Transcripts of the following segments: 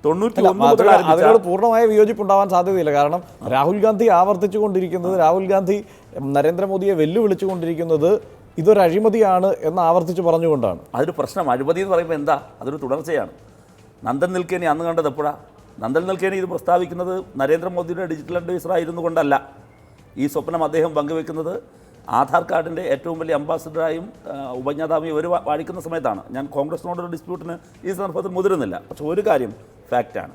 അതിനോട് പൂർണ്ണമായ വിയോജിപ്പുണ്ടാവാൻ സാധ്യതയില്ല. കാരണം രാഹുൽ ഗാന്ധി ആവർത്തിച്ചുകൊണ്ടിരിക്കുന്നത്, രാഹുൽ ഗാന്ധി നരേന്ദ്രമോദിയെ വെല്ലുവിളിച്ചുകൊണ്ടിരിക്കുന്നത് ഇതൊരു അഴിമതിയാണ് എന്ന് ആവർത്തിച്ച് പറഞ്ഞുകൊണ്ടാണ്. അതൊരു പ്രശ്നം. അഴിമതി എന്ന് പറയുമ്പോൾ എന്താ? അതൊരു തുടർച്ചയാണ്. നന്ദൻ നിൽക്കേനി അന്ന് കണ്ടത് എപ്പോഴാണ്? നന്ദൻ നിൽക്കേനി ഇത് പ്രസ്താവിക്കുന്നത് നരേന്ദ്രമോദിയുടെ ഡിജിറ്റൽ അഡ്വൈസർ ആയിരുന്നു കൊണ്ടല്ല. ഈ സ്വപ്നം അദ്ദേഹം പങ്കുവെക്കുന്നത് ആധാർ കാർഡിൻ്റെ ഏറ്റവും വലിയ അംബാസിഡറായും ഉപജ്ഞാതാവും ഒരു വാഴിക്കുന്ന സമയത്താണ്. ഞാൻ കോൺഗ്രസിനോടൊരു ഡിസ്പ്യൂട്ടിന് ഈ സന്ദർഭത്തിൽ മുതിരുന്നില്ല. പക്ഷെ ഒരു കാര്യം ഫാക്റ്റാണ്,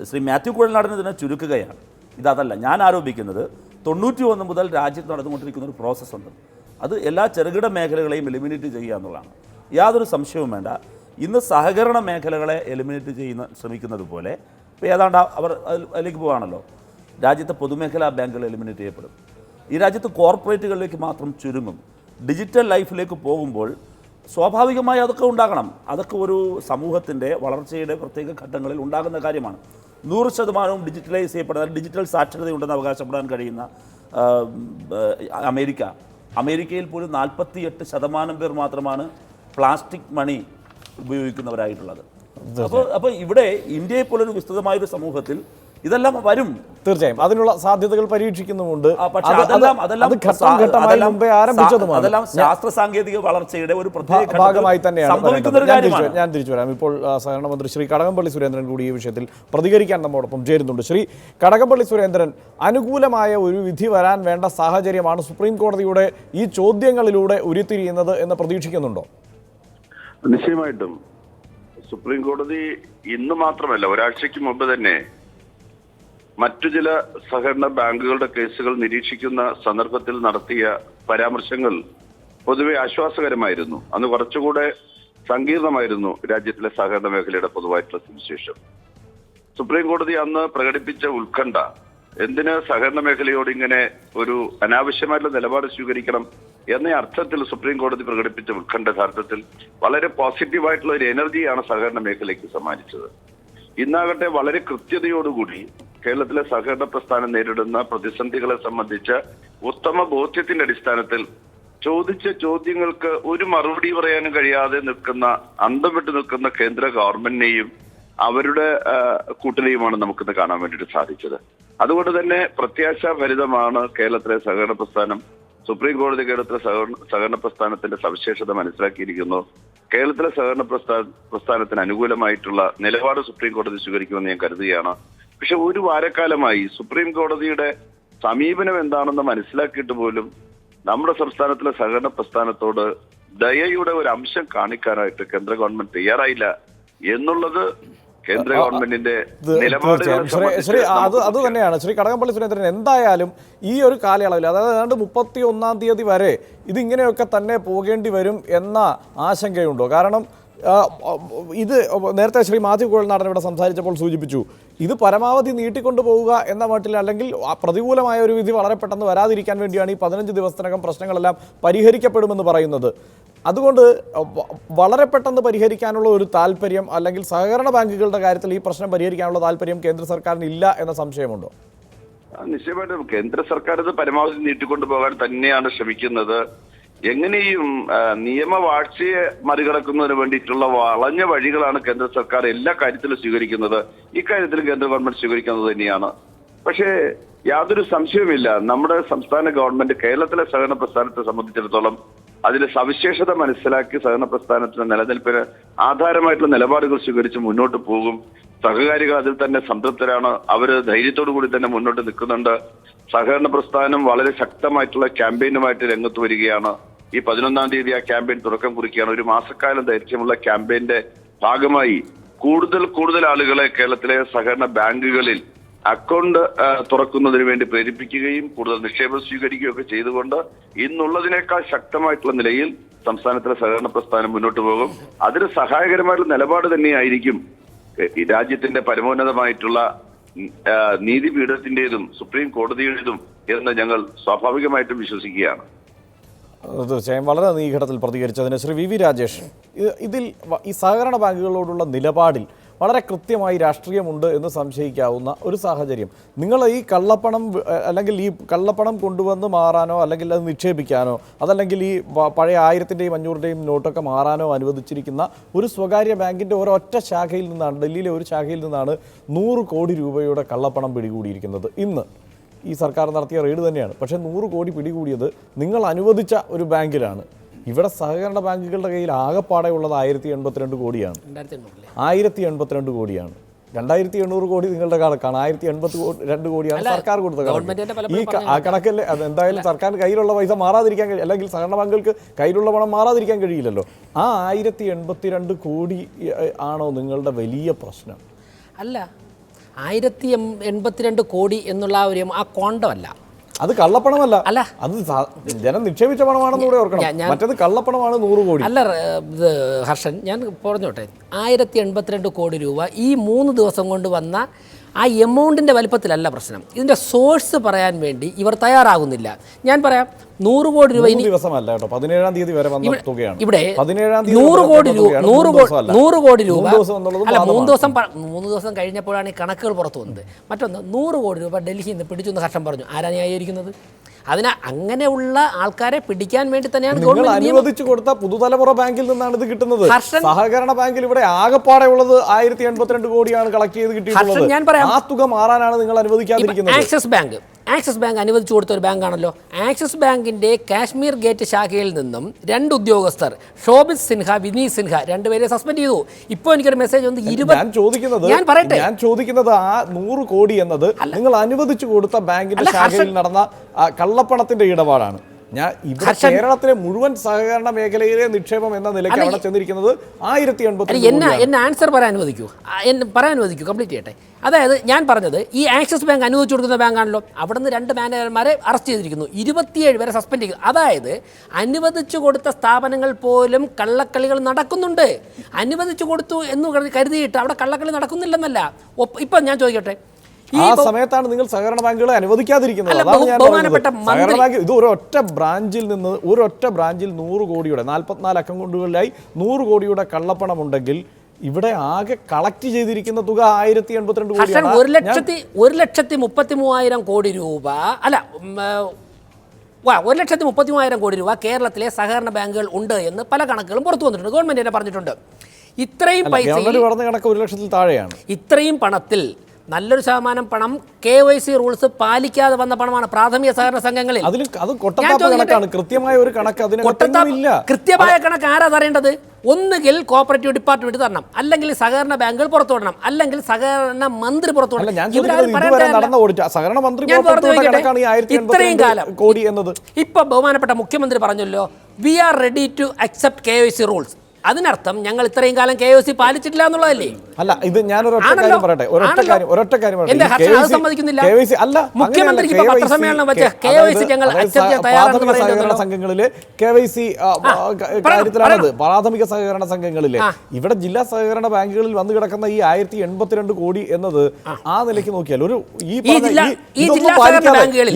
ശ്രീ മാത്യു കുഴൽനാടൻ ഇതിനെ ചുരുക്കുകയാണ്. ഇതല്ല ഞാൻ ആരോപിക്കുന്നത്. 91 മുതൽ രാജ്യത്ത് നടന്നുകൊണ്ടിരിക്കുന്ന ഒരു പ്രോസസ്സുണ്ട്. അത് എല്ലാ ചെറുകിട മേഖലകളെയും എലിമിനേറ്റ് ചെയ്യുക എന്നുള്ളതാണ്. യാതൊരു സംശയവും വേണ്ട. ഇന്ന് സഹകരണ മേഖലകളെ എലിമിനേറ്റ് ശ്രമിക്കുന്നത് പോലെ ഇപ്പോൾ ഏതാണ്ട് അവർ അതിലേക്ക് പോവുകയാണല്ലോ. രാജ്യത്തെ പൊതുമേഖലാ ബാങ്കുകൾ എലിമിനേറ്റ് ചെയ്യപ്പെടും. ഈ രാജ്യത്ത് കോർപ്പറേറ്റുകളിലേക്ക് മാത്രം ചുരുങ്ങും. ഡിജിറ്റൽ ലൈഫിലേക്ക് പോകുമ്പോൾ സ്വാഭാവികമായി അതൊക്കെ ഉണ്ടാകണം. അതൊക്കെ ഒരു സമൂഹത്തിൻ്റെ വളർച്ചയുടെ പ്രത്യേക ഘട്ടങ്ങളിൽ ഉണ്ടാകുന്ന കാര്യമാണ്. 100% ഡിജിറ്റലൈസ് ചെയ്യപ്പെടുന്ന, ഡിജിറ്റൽ സാക്ഷരതയുണ്ടെന്ന് അവകാശപ്പെടാൻ കഴിയുന്ന അമേരിക്കയിൽ പോലും 48% പേർ മാത്രമാണ് പ്ലാസ്റ്റിക് മണി ഉപയോഗിക്കുന്നവരായിട്ടുള്ളത്. അപ്പോൾ ഇവിടെ ഇന്ത്യയെ പോലൊരു വിസ്തൃതമായൊരു സമൂഹത്തിൽ ഇതെല്ലാം വരും. തീർച്ചയായും അതിനുള്ള സാധ്യതകൾ പരീക്ഷിക്കുന്നുമുണ്ട്. അതെല്ലാം ശാസ്ത്ര സാങ്കേതിക വളർച്ചയുടെ ഒരു ഭാഗമായി തന്നെയാണ്. ഞാൻ തിരിച്ചു വരാം. ഇപ്പോൾ സഹകരണ മന്ത്രി ശ്രീ കടകംപള്ളി സുരേന്ദ്രൻ കൂടി ഈ വിഷയത്തിൽ പ്രതികരിക്കാൻ നമ്മോടൊപ്പം ചേരുന്നുണ്ട്. ശ്രീ കടകംപള്ളി സുരേന്ദ്രൻ, അനുകൂലമായ ഒരു വിധി വരാൻ വേണ്ട സാഹചര്യമാണ് സുപ്രീം കോടതിയുടെ ഈ ചോദ്യങ്ങളിലൂടെ ഉരുത്തിരിയുന്നത് എന്ന് പ്രതീക്ഷിക്കുന്നുണ്ടോ? നിശ്ചയമായിട്ടും സുപ്രീം കോടതി ഇന്ന് മാത്രമല്ല, ഒരാഴ്ചയ്ക്ക് മുമ്പ് തന്നെ മറ്റു ചില സഹകരണ ബാങ്കുകളുടെ കേസുകൾ നിരീക്ഷിക്കുന്ന സന്ദർഭത്തിൽ നടത്തിയ പരാമർശങ്ങൾ പൊതുവെ ആശ്വാസകരമായിരുന്നു. അന്ന് കുറച്ചുകൂടെ സങ്കീർണമായിരുന്നു രാജ്യത്തിലെ സഹകരണ മേഖലയുടെ പൊതുവായിട്ടുള്ള സ്ഥിതിവിശേഷം. സുപ്രീം കോടതി അന്ന് പ്രകടിപ്പിച്ച ഉത്കണ്ഠ, എന്തിന് സഹകരണ മേഖലയോട് ഇങ്ങനെ ഒരു അനാവശ്യമായിട്ടുള്ള നിലപാട് സ്വീകരിക്കണം എന്ന അർത്ഥത്തിൽ സുപ്രീം കോടതി പ്രകടിപ്പിച്ച ഉത്കണ്ഠ യഥാർത്ഥത്തിൽ വളരെ പോസിറ്റീവായിട്ടുള്ള ഒരു എനർജിയാണ് സഹകരണ മേഖലയ്ക്ക് സമ്മാനിച്ചത്. ഇന്നാകട്ടെ വളരെ കൃത്യതയോടുകൂടി കേരളത്തിലെ സഹകരണ പ്രസ്ഥാനം നേരിടുന്ന പ്രതിസന്ധികളെ സംബന്ധിച്ച ഉത്തമ ബോധ്യത്തിന്റെ അടിസ്ഥാനത്തിൽ ചോദിച്ച ചോദ്യങ്ങൾക്ക് ഒരു മറുപടി പറയാനും കഴിയാതെ നിൽക്കുന്ന, അന്തം വിട്ട് നിൽക്കുന്ന കേന്ദ്ര ഗവൺമെന്റിനെയും അവരുടെ കൂട്ടരെയുമാണ് നമുക്കിന്ന് കാണാൻ വേണ്ടിയിട്ട് സാധിച്ചത്. അതുകൊണ്ട് തന്നെ പ്രത്യാശാഭരിതമാണ് കേരളത്തിലെ സഹകരണ പ്രസ്ഥാനം. സുപ്രീം കോടതി കേരളത്തിലെ സഹകരണ പ്രസ്ഥാനത്തിന്റെ സവിശേഷത മനസ്സിലാക്കിയിരിക്കുന്നു. കേരളത്തിലെ സഹകരണ പ്രസ്ഥാനത്തിന് അനുകൂലമായിട്ടുള്ള നിലപാട് സുപ്രീം കോടതി സ്വീകരിക്കുമെന്ന് ഞാൻ കരുതുകയാണ്. പക്ഷെ ഒരു വാരക്കാലമായി സുപ്രീം കോടതിയുടെ സമീപനം എന്താണെന്ന് മനസ്സിലാക്കിയിട്ട് പോലും നമ്മുടെ സംസ്ഥാനത്തിലെ സഹകരണ പ്രസ്ഥാനത്തോട് ദയയുടെ ഒരു അംശം കാണിക്കാനായിട്ട് കേന്ദ്ര ഗവൺമെന്റ് തയ്യാറായില്ല എന്നുള്ളത് കേന്ദ്ര ഗവൺമെന്റിന്റെ നിലപാട്. അത് തന്നെയാണ് ശ്രീ കടകംപള്ളി സുരേന്ദ്രൻ. എന്തായാലും ഈ ഒരു കാലയളവിൽ, അതായത് ഏതാണ്ട് 31-ാം തീയതി വരെ ഇതിങ്ങനെയൊക്കെ തന്നെ പോകേണ്ടി വരും എന്ന ആശങ്കയുണ്ടോ? കാരണം ഇത് നേരത്തെ ശ്രീ മാത്യു കുഴൽനാടൻ ഇവിടെ സംസാരിച്ചപ്പോൾ സൂചിപ്പിച്ചു, ഇത് പരമാവധി നീട്ടിക്കൊണ്ടു പോവുക എന്ന മട്ടിൽ, അല്ലെങ്കിൽ പ്രതികൂലമായ ഒരു വിധി വളരെ പെട്ടെന്ന് വരാതിരിക്കാൻ വേണ്ടിയാണ് ഈ 15 ദിവസത്തിനകം പ്രശ്നങ്ങളെല്ലാം പരിഹരിക്കപ്പെടുമെന്ന് പറയുന്നത്. അതുകൊണ്ട് വളരെ പെട്ടെന്ന് പരിഹരിക്കാനുള്ള ഒരു താല്പര്യം, അല്ലെങ്കിൽ സഹകരണ ബാങ്കുകളുടെ കാര്യത്തിൽ ഈ പ്രശ്നം പരിഹരിക്കാനുള്ള താല്പര്യം കേന്ദ്ര സർക്കാരിന് ഇല്ല എന്ന സംശയമുണ്ടോ? നിശ്ചയമായിട്ടും കേന്ദ്ര സർക്കാർ ഇത് പരമാവധി നീട്ടിക്കൊണ്ടുപോകാൻ തന്നെയാണ് ശ്രമിക്കുന്നത്. എങ്ങനെയും നിയമവാഴ്ചയെ മറികടക്കുന്നതിന് വേണ്ടിയിട്ടുള്ള വളഞ്ഞ വഴികളാണ് കേന്ദ്ര സർക്കാർ എല്ലാ കാര്യത്തിലും സ്വീകരിക്കുന്നത്. ഇക്കാര്യത്തിലും കേന്ദ്ര ഗവൺമെന്റ് സ്വീകരിക്കുന്നത് തന്നെയാണ്. പക്ഷേ യാതൊരു സംശയവുമില്ല, നമ്മുടെ സംസ്ഥാന ഗവൺമെന്റ് കേരളത്തിലെ സഹകരണ പ്രസ്ഥാനത്തെ സംബന്ധിച്ചിടത്തോളം അതിന്റെ സവിശേഷത മനസ്സിലാക്കി സഹകരണ പ്രസ്ഥാനത്തിന് നിലനിൽപ്പിന് ആധാരമായിട്ടുള്ള നിലപാടുകൾ സ്വീകരിച്ച് മുന്നോട്ട് പോകും. സഹകാരികൾ അതിൽ തന്നെ സംതൃപ്തരാണ്. അവര് ധൈര്യത്തോടു കൂടി തന്നെ മുന്നോട്ട് നിൽക്കുന്നുണ്ട്. സഹകരണ പ്രസ്ഥാനം വളരെ ശക്തമായിട്ടുള്ള ക്യാമ്പയിനുമായിട്ട് രംഗത്ത് വരികയാണ്. ഈ 11-ാം തീയതി ആ ക്യാമ്പയിൻ തുടക്കം കുറിക്കുകയാണ്. ഒരു മാസക്കാലം ദൈർഘ്യമുള്ള ക്യാമ്പയിന്റെ ഭാഗമായി കൂടുതൽ ആളുകളെ കേരളത്തിലെ സഹകരണ ബാങ്കുകളിൽ അക്കൗണ്ട് തുറക്കുന്നതിന് വേണ്ടി പ്രേരിപ്പിക്കുകയും കൂടുതൽ നിക്ഷേപം സ്വീകരിക്കുകയും ഒക്കെ ചെയ്തുകൊണ്ട് ഇന്നുള്ളതിനേക്കാൾ ശക്തമായിട്ടുള്ള നിലയിൽ സംസ്ഥാനത്തിലെ സഹകരണ പ്രസ്ഥാനം മുന്നോട്ട് പോകും. അതിന് സഹായകരമായിട്ടുള്ള നിലപാട് തന്നെയായിരിക്കും ഈ രാജ്യത്തിന്റെ പരമോന്നതമായിട്ടുള്ള നീതിപീഠത്തിന്റേതും സുപ്രീം കോടതിയുടേതും എന്ന് ഞങ്ങൾ സ്വാഭാവികമായിട്ടും വിശ്വസിക്കുകയാണ്. തീർച്ചയായും വളരെ ഈ ഘട്ടത്തിൽ പ്രതികരിച്ചതിന് ശ്രീ വി രാജേഷ്, ഇതിൽ ഈ സഹകരണ ബാങ്കുകളോടുള്ള നിലപാടിൽ വളരെ കൃത്യമായി രാഷ്ട്രീയമുണ്ട് എന്ന് സംശയിക്കാവുന്ന ഒരു സാഹചര്യം. നിങ്ങൾ ഈ കള്ളപ്പണം അല്ലെങ്കിൽ ഈ കള്ളപ്പണം കൊണ്ടുവന്ന് മാറാനോ അല്ലെങ്കിൽ അത് നിക്ഷേപിക്കാനോ അതല്ലെങ്കിൽ ഈ പഴയ 1000-ൻ്റെയും 500-ൻ്റെയും നോട്ടൊക്കെ മാറാനോ അനുവദിച്ചിരിക്കുന്ന ഒരു സ്വകാര്യ ബാങ്കിൻ്റെ ഒരൊറ്റ ശാഖയിൽ നിന്നാണ്, ഡൽഹിയിലെ ഒരു ശാഖയിൽ നിന്നാണ് 100 കോടി രൂപയുടെ കള്ളപ്പണം പിടികൂടിയിരിക്കുന്നത്. ഇന്ന് ഈ സർക്കാർ നടത്തിയ റെയ്ഡ് തന്നെയാണ്. പക്ഷേ 100 കോടി പിടികൂടിയത് നിങ്ങൾ അനുവദിച്ച ഒരു ബാങ്കിലാണ്. ഇവിടെ സഹകരണ ബാങ്കുകളുടെ കയ്യിൽ ആകെപ്പാടെ ഉള്ളത് 1082 കോടിയാണ്. 1082 കോടിയാണ്. 2800 കോടി നിങ്ങളുടെ കണക്കാണ്. 1082 കോടിയാണ് സർക്കാർ കൊടുത്ത കണക്ക്. ഈ കണക്കല്ലേ അത് എന്തായാലും സർക്കാരിന് കയ്യിലുള്ള പൈസ മാറാതിരിക്കാൻ കഴിയും, അല്ലെങ്കിൽ സഹകരണ ബാങ്കുകൾക്ക് കയ്യിലുള്ള പണം മാറാതിരിക്കാൻ കഴിയില്ലല്ലോ. ആ 1082 കോടി ആണോ നിങ്ങളുടെ വലിയ പ്രശ്നം? അല്ല, 1082 കോടി എന്നുള്ള ആ ക്വാണ്ടമല്ല, അത് കള്ളപ്പണമല്ല. അല്ല, അത് ജനം നിക്ഷേപിച്ച പണമാണെന്ന് കൂടെ ഓർക്കണം. മറ്റേത് കള്ളപ്പണമാണ് 100 കോടി. അല്ല ഹർഷൻ, ഞാൻ പറഞ്ഞോട്ടെ, 1082 കോടി രൂപ ഈ 3 ദിവസം കൊണ്ട് വന്ന ആ എമൗണ്ടിൻ്റെ വലിപ്പത്തിലല്ല പ്രശ്നം. ഇതിൻ്റെ സോഴ്സ് പറയാൻ വേണ്ടി ഇവർ തയ്യാറാകുന്നില്ല. ഞാൻ പറയാം, 100 കോടി രൂപ ഇനി ദിവസമല്ല കേട്ടോ, 17-ാം തീയതി വരെ വന്ന തുകയാണ്. ഇവിടെ 17-ാം തീയതി 100 കോടി രൂപ അല്ല, 3 ദിവസം കഴിഞ്ഞപ്പോഴാണ് ഈ കണക്കുകൾ പുറത്തു വന്നത്. മറ്റൊന്ന്, 100 കോടി രൂപ ഡൽഹിയിൽ നിന്ന് പിടിച്ചു എന്ന് ഹർഷൻ പറഞ്ഞു. ആരാ ന്യായീകരിക്കുന്നത്? അതിന് അങ്ങനെയുള്ള ആൾക്കാരെ പിടിക്കാൻ വേണ്ടി തന്നെയാണ് നിങ്ങൾ അനുവദിച്ചു കൊടുത്ത പുതുതലമുറ ബാങ്കിൽ നിന്നാണ് ഇത് കിട്ടുന്നത്. സഹകരണ ബാങ്കിൽ ഇവിടെ ആകെപ്പാടെ ഉള്ളത് 1082 കോടിയാണ് കളക്ട് ചെയ്ത് കിട്ടിയിട്ടുള്ളത്. ആ തുക മാറാനാണ് നിങ്ങൾ അനുവദിക്കാതിരിക്കുന്നത്. ആക്സിസ് ബാങ്ക് അനുവദിച്ചു കൊടുത്ത ഒരു ബാങ്കാണല്ലോ. ആക്സിസ് ബാങ്കിന്റെ കാശ്മീർ ഗേറ്റ് ശാഖയിൽ നിന്നും 2 ഉദ്യോഗസ്ഥർ, ഷോഭിത് സിൻഹ, വിനീത് സിൻഹ, 2 പേരെ സസ്പെൻഡ് ചെയ്തു. ഇപ്പോൾ എനിക്കൊരു മെസ്സേജ് വന്നു. ഞാൻ ചോദിക്കുന്നത് ആ 100 കോടി എന്നത് നിങ്ങൾ അനുവദിച്ചു കൊടുത്ത ബാങ്കിന്റെ ശാഖയിൽ നടന്ന കള്ളപ്പണത്തിന്റെ ഇടപാടാണ്. ഇവിടെ കേരളത്തിലെ മുഴുവൻ സഹകരണ മേഖലയിലെ നിക്ഷേപം എന്ന നിലയ്ക്ക് അവിടെ ചെന്നിരിക്കുന്നത് 1082. എന്നെ ആൻസർ പറയാൻ അനുവദിക്കൂ, കംപ്ലീറ്റ് ചെയ്യട്ടെ. അതായത് ഞാൻ പറഞ്ഞത്, ഈ ആക്സിസ് ബാങ്ക് അനുവദിച്ചു കൊടുക്കുന്ന ബാങ്കാണല്ലോ. അവിടെ നിന്ന് 2 മാനേജർമാരെ അറസ്റ്റ് ചെയ്തിരിക്കുന്നു, 27 പേരെ സസ്പെൻഡ് ചെയ്തു. അതായത് അനുവദിച്ചു കൊടുത്ത സ്ഥാപനങ്ങൾ പോലും കള്ളക്കളികൾ നടക്കുന്നുണ്ട്. അനുവദിച്ചു കൊടുത്തു എന്ന് കരുതിയിട്ട് അവിടെ കള്ളക്കളി നടക്കുന്നില്ലെന്നല്ല. ഇപ്പം ഞാൻ ചോദിക്കട്ടെ, ആ സമയത്താണ് നിങ്ങൾ സഹകരണ ബാങ്കുകളെ അനുവദിക്കാതിരിക്കുന്നത്. സഹകരണ ബാങ്ക് ഇത് ഒരൊറ്റ ബ്രാഞ്ചിൽ 100 കോടിയുടെ 44 അക്കൗണ്ടുകളിലായി 100 കോടിയുടെ കള്ളപ്പണം ഉണ്ടെങ്കിൽ ഇവിടെ ആകെ കളക്ട് ചെയ്തിരിക്കുന്ന തുക 1082 കോടിയാണ്. 1,33,000 കോടി രൂപ അല്ല 1,33,000 കോടി രൂപ കേരളത്തിലെ സഹകരണ ബാങ്കുകൾ ഉണ്ട് എന്ന് പല കണക്കുകളും പുറത്തു വന്നിട്ടുണ്ട്. ഗവൺമെന്റ് തന്നെ പറഞ്ഞിട്ടുണ്ട്. ഇത്രയും പൈസ പറഞ്ഞ കണക്ക് 1 ലക്ഷത്തിൽ താഴെയാണ്. ഇത്രയും പണത്തിൽ നല്ലൊരു ശതമാനം പണം KYC റൂൾസ് പാലിക്കാതെ വന്ന പണമാണ് പ്രാഥമിക സഹകരണ സംഘങ്ങളിൽ. കൃത്യമായ കണക്ക് ആരാ തരേണ്ടത്? ഒന്നുകിൽ കോപ്പറേറ്റീവ് ഡിപ്പാർട്ട്മെന്റ് തരണം, അല്ലെങ്കിൽ സഹകരണ ബാങ്കുകൾ പുറത്തു വിടണം, അല്ലെങ്കിൽ സഹകരണ മന്ത്രി പുറത്തു വിടണം. ഇത്രയും കാലം ഇപ്പൊ ബഹുമാനപ്പെട്ട മുഖ്യമന്ത്രി പറഞ്ഞല്ലോ, we are ready to accept KYC rules. അതിനർത്ഥം ഞങ്ങൾ ഇത്രയും കാലം KYC പാലിച്ചിട്ടില്ല എന്നുള്ളതല്ലേ? അല്ല, ഇത് ഞാൻ ഒരൊറ്റ കാര്യം പറയട്ടെ. മുഖ്യമന്ത്രിക്ക് സംഘങ്ങളിലെ KYC കാര്യത്തിലാണത്. പ്രാഥമിക സഹകരണ സംഘങ്ങളിലെ ഇവിടെ ജില്ലാ സഹകരണ ബാങ്കുകളിൽ വന്നു കിടക്കുന്ന ഈ 1082 കോടി എന്നത് ആ നിലയ്ക്ക് നോക്കിയാൽ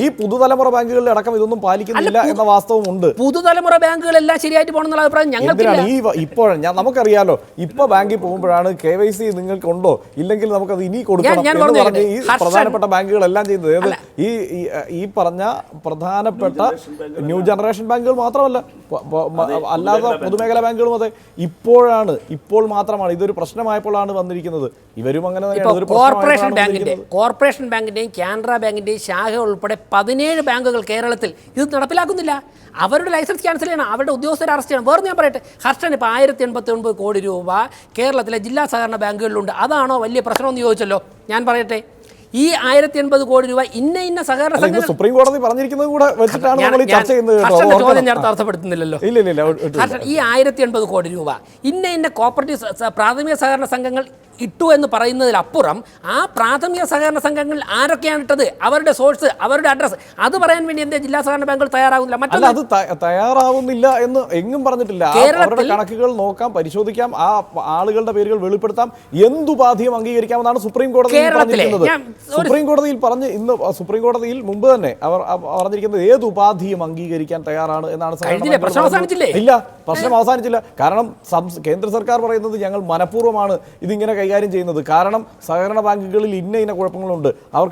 ഈ പുതുതലമുറ ബാങ്കുകളിൽ അടക്കം ഇതൊന്നും പാലിക്കുന്നില്ല എന്ന വാസ്തവം ഉണ്ട്. പുതുതലമുറ ബാങ്കുകളെല്ലാം ശരിയായിട്ട് പോകണമെന്നുള്ള അഭിപ്രായം ഞങ്ങൾക്ക്. നമുക്കറിയാലോ, ഇപ്പൊ ബാങ്കിൽ പോകുമ്പോഴാണ് KYC നിങ്ങൾക്ക് ഉണ്ടോ ഇല്ലെങ്കിൽ നമുക്കത് ഇനി കൊടുക്കണം എന്ന് പറഞ്ഞ് ഈ പ്രധാനപ്പെട്ട ബാങ്കുകളെല്ലാം ചെയ്യുന്നത്. ഈ പറഞ്ഞ പ്രധാനപ്പെട്ട ന്യൂ ജനറേഷൻ ബാങ്കുകൾ മാത്രമല്ല, അല്ലാതെ പൊതുമേഖലാ ബാങ്കുകളും അതെ. ഇപ്പോൾ മാത്രമാണ് ഇതൊരു പ്രശ്നമായപ്പോഴാണ് വന്നിരിക്കുന്നത്. ഇവരും അങ്ങനെ തന്നെയാണ്. കോർപ്പറേഷൻ ബാങ്കിന്റെയും കാനറ ബാങ്കിന്റെയും ശാഖ ഉൾപ്പെടെ 17 ബാങ്കുകൾ കേരളത്തിൽ ഇത് നടപ്പിലാക്കുന്നില്ല. അവരുടെ ലൈസൻസ് ക്യാൻസൽ ചെയ്യണം, അവരുടെ ഉദ്യോഗസ്ഥരെ അറസ്റ്റ് ചെയ്യണം. വേറെ ഞാൻ പറയട്ടെ, ഹർഷൻ ഇപ്പോൾ 1089 കോടി രൂപ കേരളത്തിലെ ജില്ലാ സഹകരണ ബാങ്കുകളിലുണ്ട്. അതാണോ വലിയ പ്രശ്നമെന്ന് ചോദിച്ചല്ലോ. ഞാൻ പറയട്ടെ, ഈ 1080 കോടി രൂപ ഇന്ന സഹകരണ സംഘങ്ങൾ സുപ്രീം കോടതി പറഞ്ഞിരിക്കുന്നത് കൂടെ വെച്ചിട്ടാണ് നമ്മൾ ചർച്ച ചെയ്യുന്നത്. ചോദ്യം ഞാൻ അർത്ഥപ്പെടുത്തുന്നില്ലല്ലോ. ഈ 1080 കോടി രൂപ ഇന്ന കോപ്പറേറ്റീവ് പ്രാഥമിക സഹകരണ സംഘങ്ങൾ ഇട്ടു എന്ന് പറയുന്നതിലപ്പുറം ആ പ്രാഥമിക സഹകരണ സംഘങ്ങൾ ആരൊക്കെയാണ് ഇട്ടത്, അവരുടെ സോഴ്സ്, അവരുടെ അഡ്രസ്, അത് പറയാൻ വേണ്ടി എന്റെ ജില്ലാ സഹകരണ ബാങ്കുകൾ തയ്യാറാകുന്നില്ല. അത് തയ്യാറാവുന്നില്ല എന്ന് എങ്ങും പറഞ്ഞിട്ടില്ല. അവരുടെ കണക്കുകൾ നോക്കാം, പരിശോധിക്കാം, ആ ആളുകളുടെ പേരുകൾ വെളിപ്പെടുത്താം, എന്തുപാധിയും അംഗീകരിക്കാമെന്നാണ് സുപ്രീം കോടതി പറഞ്ഞിരിക്കുന്നത്. സുപ്രീം കോടതിയിൽ മുമ്പ് തന്നെ അവർ പറഞ്ഞിരിക്കുന്നത് ഏത് ഉപാധിയും അംഗീകരിക്കാൻ തയ്യാറാണ് എന്നാണ്. ഇല്ല, പ്രശ്നം അവസാനിച്ചില്ല. കാരണം കേന്ദ്ര സർക്കാർ പറയുന്നത് ഞങ്ങൾ മനഃപൂർവ്വമാണ് ഇതിങ്ങനെ കൈകാര്യം ചെയ്യുന്നത്, കാരണം സഹകരണ ബാങ്കുകളിൽ ഇന്ന കുഴപ്പങ്ങളുണ്ട്, അവർക്ക്